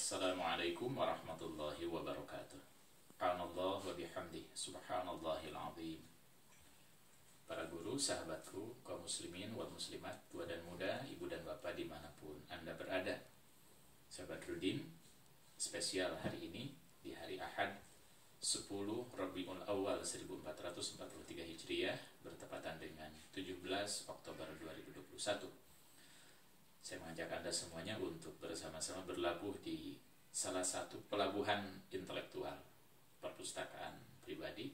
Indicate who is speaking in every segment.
Speaker 1: Assalamualaikum warahmatullahi wabarakatuh. Subhanallah wa bihamdih, subhanallahil azim. Para guru, sahabatku, kaum muslimin wal muslimat, tua dan muda, ibu dan bapak dimanapun Anda berada. Sahabat Rudin, spesial hari ini di hari Ahad 10 Rabiul Awal 1443 Hijriah bertepatan dengan 17 Oktober 2021. Saya mengajak Anda semuanya untuk bersama-sama berlabuh di salah satu pelabuhan intelektual, perpustakaan pribadi.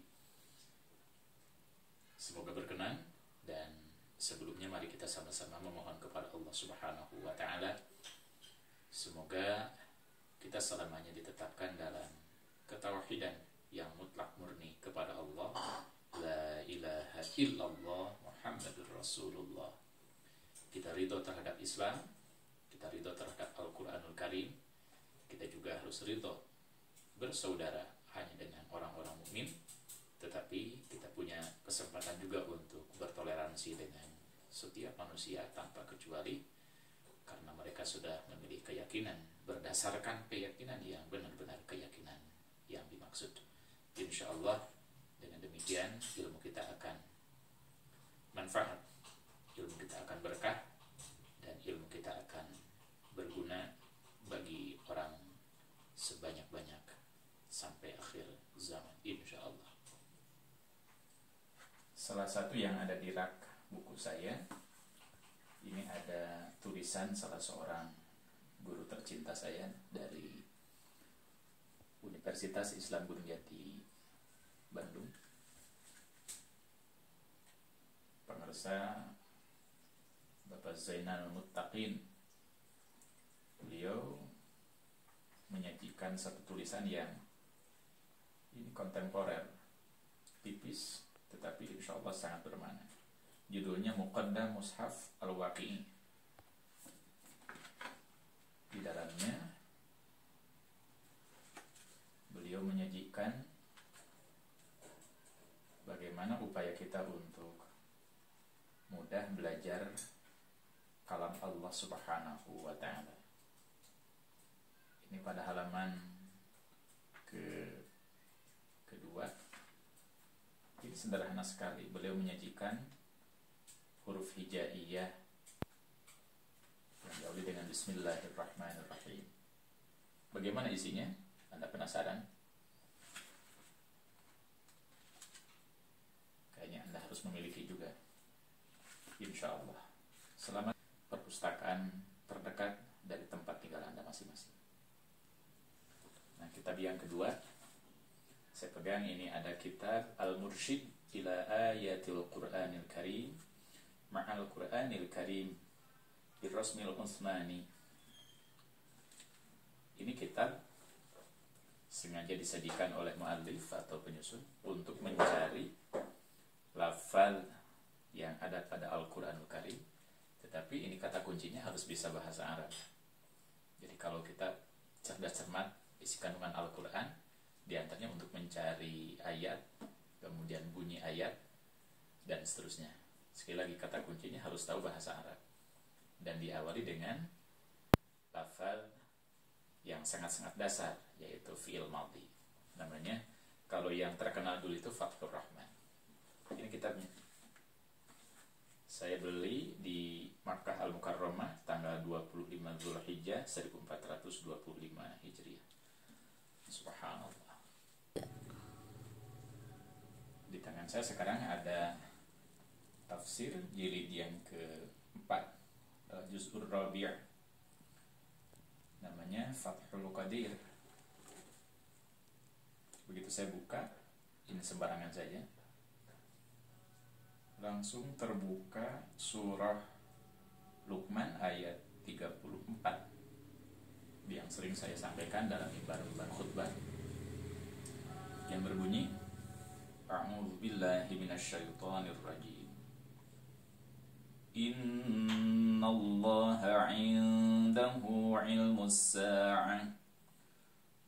Speaker 1: Semoga berkenan, dan sebelumnya mari kita sama-sama memohon kepada Allah Subhanahu wa Ta'ala, semoga kita selamanya ditetapkan dalam ketauhidan yang mutlak murni kepada Allah, la ilaha illallah Muhammadur Rasulullah. Kita ridho terhadap Islam, kita ridho terhadap Al-Quranul Karim, kita juga harus ridho bersaudara hanya dengan orang-orang mukmin, tetapi kita punya kesempatan juga untuk bertoleransi dengan setiap manusia tanpa kecuali, karena mereka sudah memilih keyakinan berdasarkan keyakinan yang benar-benar keyakinan yang dimaksud. Insya Allah dengan demikian ilmu kita akan manfaat, ilmu kita akan berkah, dan ilmu kita akan berguna bagi orang sebanyak-banyak sampai akhir zaman, insya Allah. Salah satu yang ada di rak buku saya, ini ada tulisan salah seorang guru tercinta saya dari Universitas Islam Gunjati Bandung. Pemirsa, Bapak Zainal Muttaqin, beliau menyajikan satu tulisan yang ini kontemporer, tipis, tetapi insya Allah sangat bermakna. Judulnya Muqaddam Mushaf Al-Waqi'i. Di dalamnya beliau menyajikan bagaimana upaya kita untuk mudah belajar kalam Allah Subhanahu wa Ta'ala. Ini pada halaman kedua. Ini sederhana sekali. Beliau menyajikan huruf hijaiyah yang diawali dengan Bismillahirrahmanirrahim. Bagaimana isinya? Anda penasaran? Kayaknya Anda harus memiliki juga, insya Allah. Selamat perpustakaan terdekat dari tempat tinggal Anda masing-masing. Nah, kitab yang kedua saya pegang ini ada kitab Al-Mursyid ila Ayatil Qur'anil Karim Ma'al Qur'anil Karim Birrasmil Utsmani. Ini kitab sengaja disajikan oleh muallif atau penyusun untuk mencari lafal yang ada pada Al-Quranul Karim, tetapi ini kata kuncinya harus bisa bahasa Arab. Jadi kalau kita cerdas cermat isi kandungan Al-Quran, diantaranya untuk mencari ayat, kemudian bunyi ayat, dan seterusnya. Sekali lagi, kata kuncinya harus tahu bahasa Arab, dan diawali dengan lafal yang sangat-sangat dasar, yaitu fi'il madhi. Namanya, kalau yang terkenal dulu itu Fathur Rahman. Ini kitabnya. Saya beli di Makkah Al-Mukarramah tanggal 25 Zulhijjah 1425 Hijriah. Subhanallah. Di tangan saya sekarang ada tafsir jilid yang keempat, Juz'ur Rabi', namanya Fathul Qadir. Begitu saya buka, ini sembarangan saja, langsung terbuka surah Luqman ayat 34 yang sering saya sampaikan dalam mimbar-mimbar khutbah, yang berbunyi A'udzu billahi minasyaitonir rajim. Innallaha 'indahu 'ilmus sa'ah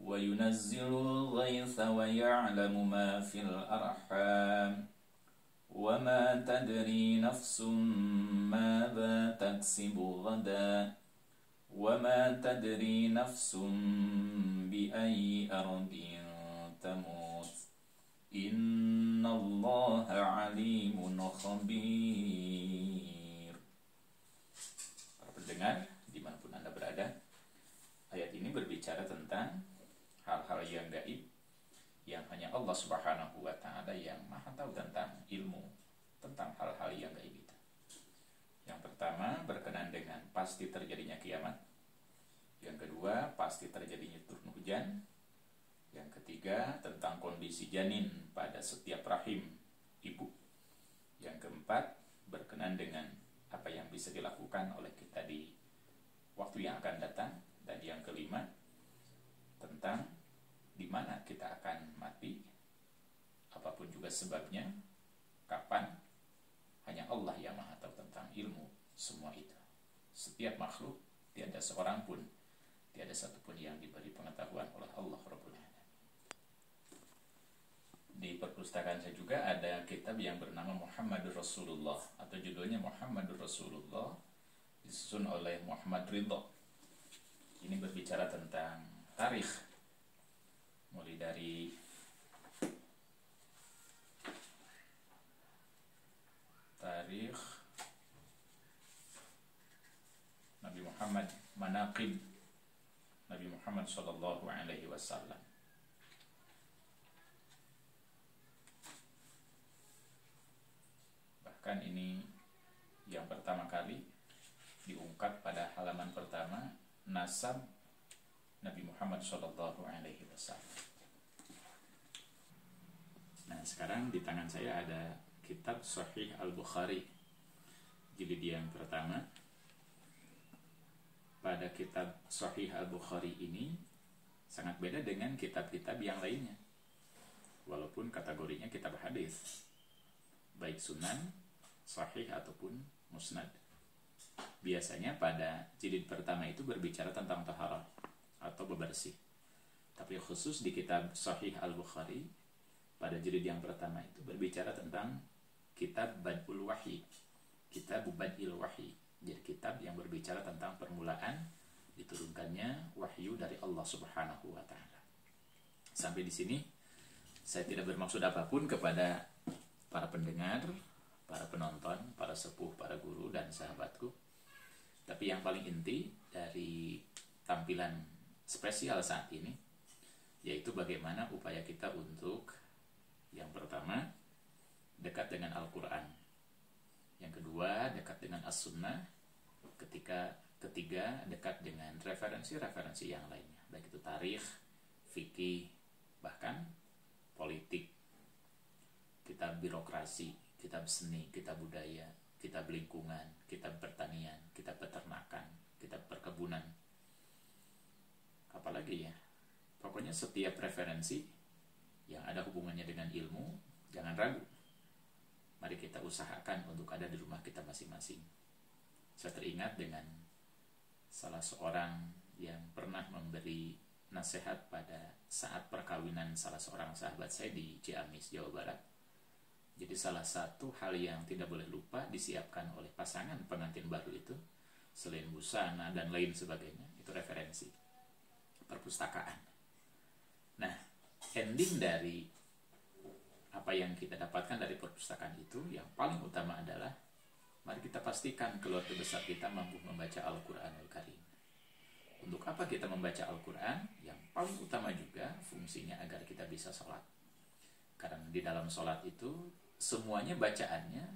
Speaker 1: wa yunazzilul ghaitha wa ya'lamu ma fil arham wa ma tadri nafsum madza taksibu ghadan وَمَا تَدْرِي نَفْسٌ بِأَيِّ أَرْضٍ تَمُوتُ إِنَّ اللَّهَ عَلِيمٌ خَبِيرٌ. Para pendengar, dimanapun Anda berada, ayat ini berbicara tentang hal-hal yang gaib, yang hanya Allah Subhanahu wa Ta'ala yang maha tahu tentang ilmu tentang hal-hal yang gaib itu. Yang pertama berkenaan dengan pasti terjadinya kiamat. Yang kedua pasti terjadinya turun hujan. Yang ketiga tentang kondisi janin pada setiap rahim ibu. Yang keempat berkenaan dengan apa yang bisa dilakukan oleh kita di waktu yang akan datang. Dan yang kelima tentang di mana kita akan mati, apapun juga sebabnya, kapan, hanya Allah yang maha tahu tentang ilmu semua itu. Setiap makhluk, tiada seorang pun, tiada satupun yang diberi pengetahuan oleh Allah Rabbul Alamin. Di perpustakaan saya juga ada kitab yang bernama Muhammadur Rasulullah, atau judulnya Muhammadur Rasulullah, disusun oleh Muhammad Ridho. Ini berbicara tentang tarikh, mulai dari tarikh Nabi Muhammad, manaqib Nabi Muhammad sallallahu alaihi wasallam. Bahkan ini yang pertama kali diungkap pada halaman pertama, nasab Nabi Muhammad sallallahu alaihi wasallam. Nah, sekarang di tangan saya ada kitab Sahih Al-Bukhari jilid yang pertama. Pada kitab Sahih Al-Bukhari ini sangat beda dengan kitab-kitab yang lainnya. Walaupun kategorinya kitab hadis, baik sunan, sahih ataupun musnad. Biasanya pada jilid pertama itu berbicara tentang taharah atau bebersih. Tapi khusus di kitab Sahih Al-Bukhari pada jilid yang pertama itu berbicara tentang kitab Bad'ul Wahyi, kitab Bad'il Wahyi. Jadi kitab yang berbicara tentang permulaan diturunkannya wahyu dari Allah Subhanahu wa Ta'ala. Sampai di sini saya tidak bermaksud apapun kepada para pendengar, para penonton, para sepuh, para guru dan sahabatku. Tapi yang paling inti dari tampilan spesial saat ini yaitu bagaimana upaya kita untuk yang pertama dekat dengan Al-Quran, yang kedua dekat dengan As-Sunnah, ketiga dekat dengan referensi-referensi yang lainnya, baik itu tarikh, fikih, bahkan politik, kitab birokrasi, kitab seni, kitab budaya, kitab lingkungan, kitab pertanian, kitab peternakan, kitab perkebunan, apalagi ya, pokoknya setiap referensi yang ada hubungannya dengan ilmu, jangan ragu. Mari kita usahakan untuk ada di rumah kita masing-masing. Saya teringat dengan salah seorang yang pernah memberi nasihat pada saat perkawinan salah seorang sahabat saya di Ciamis, Jawa Barat. Jadi salah satu hal yang tidak boleh lupa disiapkan oleh pasangan pengantin baru itu, selain busana dan lain sebagainya, itu referensi perpustakaan. Nah, ending dari apa yang kita dapatkan dari perpustakaan itu yang paling utama adalah mari kita pastikan keluarga besar kita mampu membaca Al-Quranul Karim. Untuk apa kita membaca Al-Quran? Yang paling utama juga fungsinya agar kita bisa sholat. Karena di dalam sholat itu semuanya bacaannya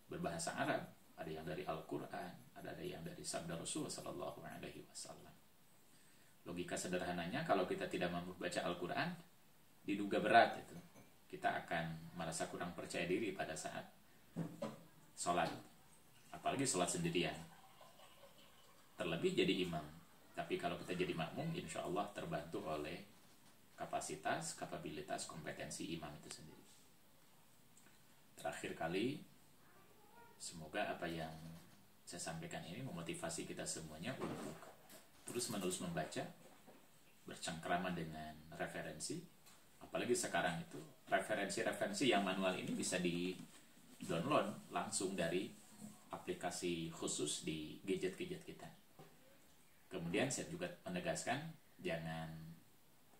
Speaker 1: berbahasa Arab. Ada yang dari Al-Quran, ada yang dari sabda Rasul Sallallahu Alaihi Wasallam. Logika sederhananya, kalau kita tidak mampu baca Al-Quran, diduga berat itu. Kita akan merasa kurang percaya diri pada saat sholat, apalagi sholat sendirian, terlebih jadi imam. Tapi kalau kita jadi makmum, insya Allah terbantu oleh kapasitas, kapabilitas, kompetensi imam itu sendiri. Terakhir kali, semoga apa yang saya sampaikan ini memotivasi kita semuanya untuk terus-menerus membaca, bercengkrama dengan referensi. Apalagi sekarang itu referensi-referensi yang manual ini bisa di-download langsung dari aplikasi khusus di gadget-gadget kita. Kemudian saya juga menegaskan jangan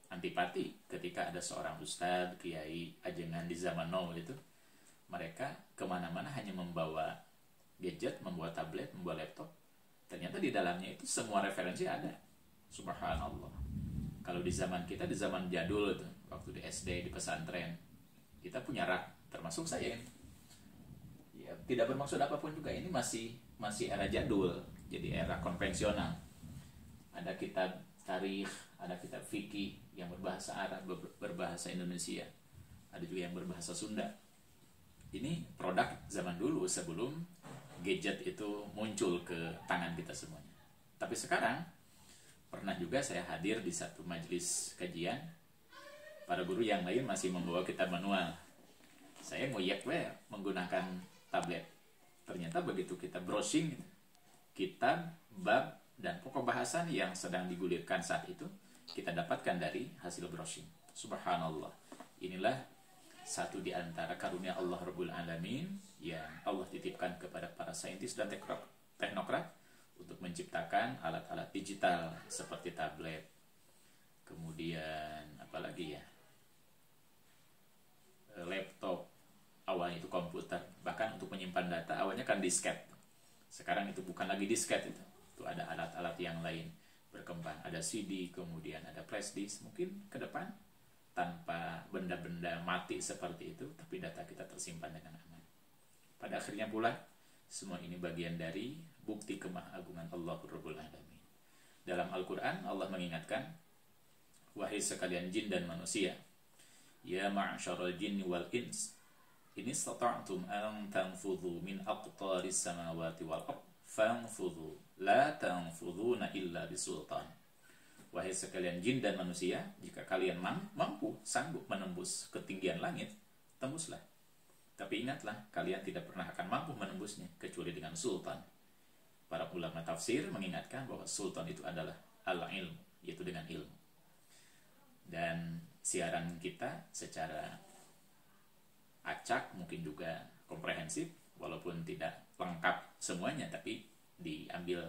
Speaker 1: antipati ketika ada seorang ustadz, kiai, ajengan di zaman now itu, mereka kemana-mana hanya membawa gadget, membawa tablet, membawa laptop. Ternyata di dalamnya itu semua referensi ada. Subhanallah. Kalau di zaman kita, di zaman jadul itu, waktu di SD, di pesantren, kita punya rak, termasuk saya ini. Ya, tidak bermaksud apapun juga, ini masih era jadul, jadi era konvensional. Ada kitab tarikh, ada kitab fikih yang berbahasa Arab, berbahasa Indonesia, ada juga yang berbahasa Sunda. Ini produk zaman dulu sebelum gadget itu muncul ke tangan kita semuanya. Tapi sekarang pernah juga saya hadir di satu majelis kajian, para guru yang lain masih membawa kitab manual. Saya ngoyek menggunakan tablet. Ternyata begitu kita browsing kitab, bab, dan pokok bahasan yang sedang digulirkan saat itu, kita dapatkan dari hasil browsing. Subhanallah. Inilah satu di antara karunia Allah Rabbul Alamin yang Allah titipkan kepada para saintis dan teknokrat untuk menciptakan alat-alat digital seperti tablet, kemudian apalagi ya, laptop, awalnya itu komputer, bahkan untuk menyimpan data awalnya kan disket. Sekarang itu bukan lagi disket, itu ada alat-alat yang lain berkembang, ada CD, kemudian ada flash disk. Mungkin ke depan tanpa benda-benda mati seperti itu, tapi data kita tersimpan dengan aman. Pada akhirnya pula, semua ini bagian dari bukti kemahagungan Allah Rabbul Alamin. Dalam Al-Quran, Allah mengingatkan, wahai sekalian jin dan manusia, ya ma'asyaral jinni wal ins, in istata'tum an tanfudhu min aqtaris samawati wal ard, fanfudhu, la tanfudhuna illa bisultan. Wahai sekalian jin dan manusia, jika kalian mampu, sanggup menembus ketinggian langit, tembuslah. Tapi ingatlah, kalian tidak pernah akan mampu menembusnya, kecuali dengan sultan. Para ulama tafsir mengingatkan bahwa sultan itu adalah al-ilm, yaitu dengan ilmu. Dan siaran kita secara acak, mungkin juga komprehensif, walaupun tidak lengkap semuanya, tapi diambil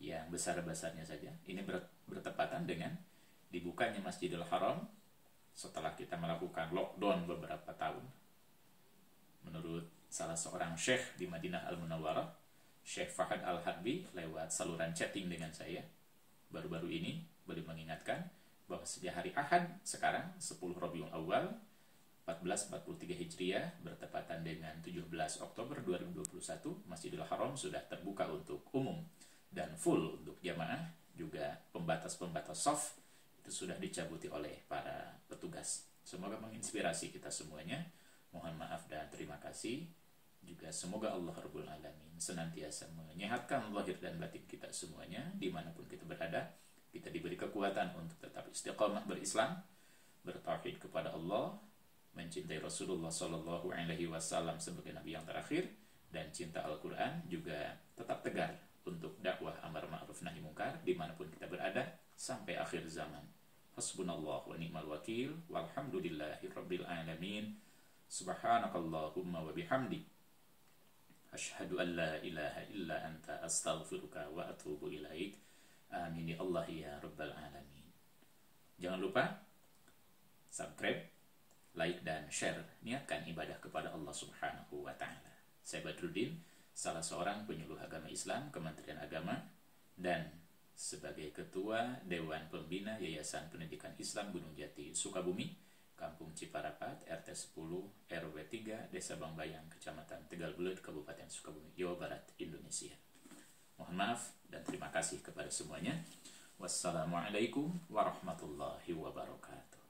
Speaker 1: yang besar-besarnya saja. Ini bertepatan dengan dibukanya Masjidil Haram setelah kita melakukan lockdown beberapa tahun. Menurut salah seorang syekh di Madinah Al-Munawwarah, Syekh Fahad Al-Harbi, lewat saluran chatting dengan saya baru-baru ini, beliau mengingatkan bahwa sejak hari Ahad sekarang 10 Rabiul Awal 1443 Hijriah bertepatan dengan 17 Oktober 2021, Masjidil Haram sudah terbuka untuk umum dan full untuk jamaah. Juga pembatas-pembatas soft itu sudah dicabuti oleh para petugas. Semoga menginspirasi kita semuanya. Mohon maaf dan terima kasih. Juga semoga Allah Rabbul Alamin senantiasa menyehatkan lahir dan batin kita semuanya, dimanapun kita berada. Kita diberi kekuatan untuk tetap istiqamah berislam, bertauhid kepada Allah, mencintai Rasulullah Sallallahu Alaihi Wasallam sebagai Nabi yang terakhir, dan cinta Al-Quran, juga tetap tegar untuk dakwah amar ma'ruf nahi mungkar dimanapun kita berada sampai akhir zaman. Hasbunallah wa ni'mal wakil, walhamdulillahi rabbil alamin. Subhanakallahumma wa bihamdi, asyhadu an la ilaha illa anta, astaghfiruka wa atubu ilaik. Amin ya Allah ya rabbal alamin. Jangan lupa subscribe, like, dan share. Niatkan ibadah kepada Allah Subhanahu wa ta'ala. Saya Badruddin, salah seorang penyuluh agama Islam Kementerian Agama, dan sebagai Ketua Dewan Pembina Yayasan Pendidikan Islam Gunung Jati, Sukabumi, Kampung Ciparapat, RT 10, RW 3, Desa Bangbayang, Kecamatan Tegal Bulet, Kabupaten Sukabumi, Jawa Barat, Indonesia. Mohon maaf dan terima kasih kepada semuanya. Wassalamualaikum warahmatullahi wabarakatuh.